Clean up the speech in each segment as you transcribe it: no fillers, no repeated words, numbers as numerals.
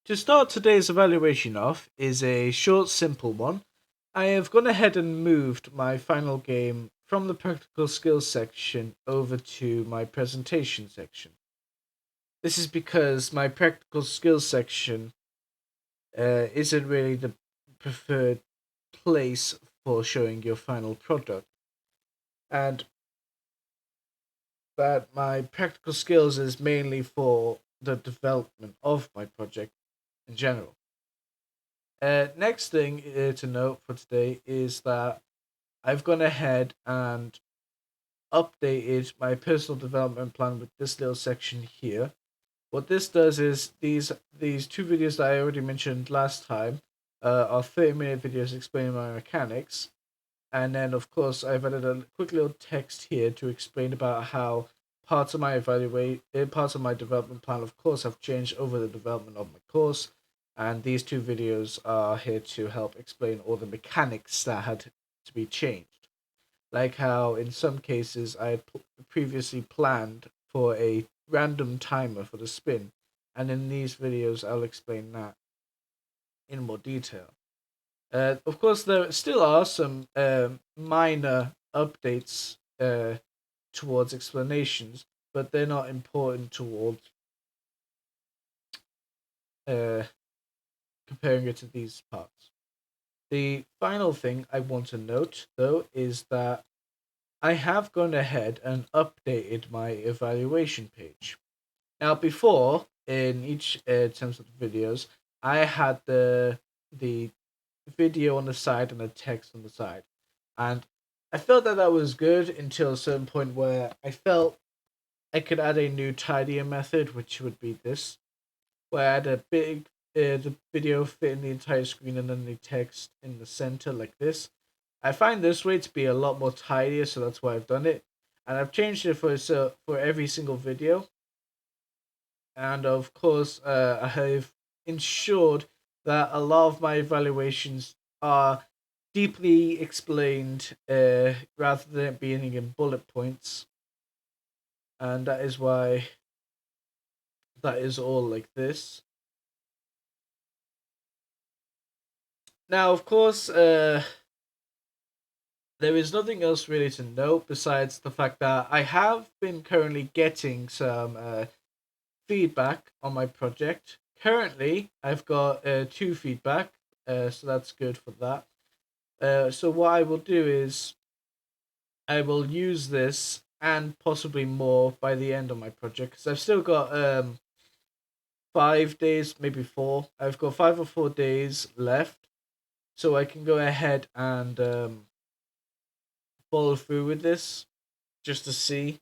To start today's evaluation off is a short, simple one. I have gone ahead and moved my final game from the practical skills section over to my presentation section. This is because my practical skills section isn't really the preferred place for showing your final product, and that my practical skills is mainly for the development of my project in general. Next thing to note for today is that I've gone ahead and updated my personal development plan with this little section here. What this does is these two videos that I already mentioned last time are 30-minute videos explaining my mechanics, and then of course I've added a quick little text here to explain about how parts of my development plan, of course, have changed over the development of my course, and these two videos are here to help explain all the mechanics that had to be changed, like how in some cases I had previously planned for a random timer for the spin, and in these videos I'll explain that in more detail. Of course, there still are some minor updates towards explanations, but they're not important towards uh, comparing it to these parts. The final thing I want to note, though, is that I have gone ahead and updated my evaluation page. Now, before in each terms of the videos, I had the video on the side and the text on the side, and I felt that that was good until a certain point where I felt I could add a new tidier method, which would be this, where I had a big the video fit in the entire screen and then the text in the center like this. I find this way to be a lot more tidier, so that's why I've done it, and I've changed it for every single video, and of course I have ensured that a lot of my evaluations are deeply explained rather than being in bullet points, and that is why that is all like this. Now, of course, there is nothing else really to note besides the fact that I have been currently getting some feedback on my project. Currently, I've got two feedback, so that's good for that. So what I will do is I will use this and possibly more by the end of my project, because I've still got 5 days, maybe four. I've got 5 or 4 days left, so I can go ahead and follow through with this just to see.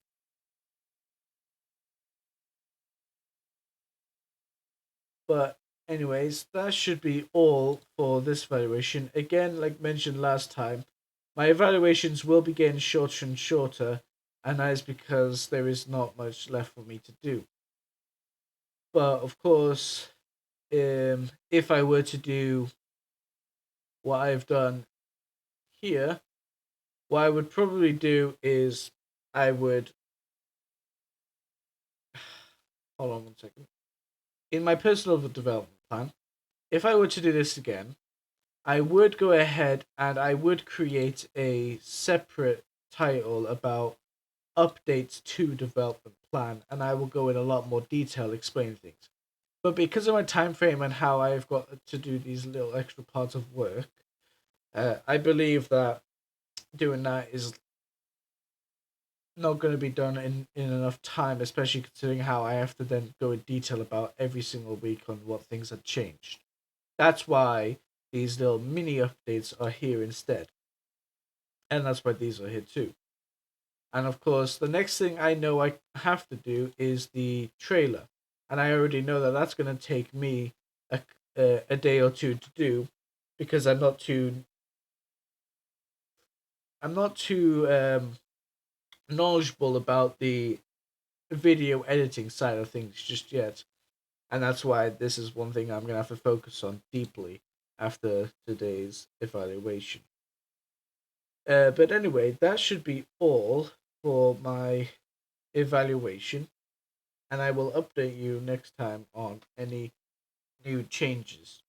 But anyways, that should be all for this evaluation. Again, like mentioned last time, my evaluations will be getting shorter and shorter, and that is because there is not much left for me to do. But of course, if I were to do what I've done here, what I would probably do is I would hold on 1 second. In my personal development plan, if I were to do this again, I would go ahead and I would create a separate title about updates to development plan, and I will go in a lot more detail explaining things. But because of my time frame and how I've got to do these little extra parts of work, I believe that doing that is not going to be done in enough time, especially considering how I have to then go in detail about every single week on what things have changed. That's why these little mini updates are here instead. And that's why these are here too. And of course, the next thing I know I have to do is the trailer. And I already know that that's going to take me a day or two to do, because I'm not too knowledgeable about the video editing side of things just yet, and that's why this is one thing I'm gonna have to focus on deeply after today's evaluation. But anyway, that should be all for my evaluation, and I will update you next time on any new changes.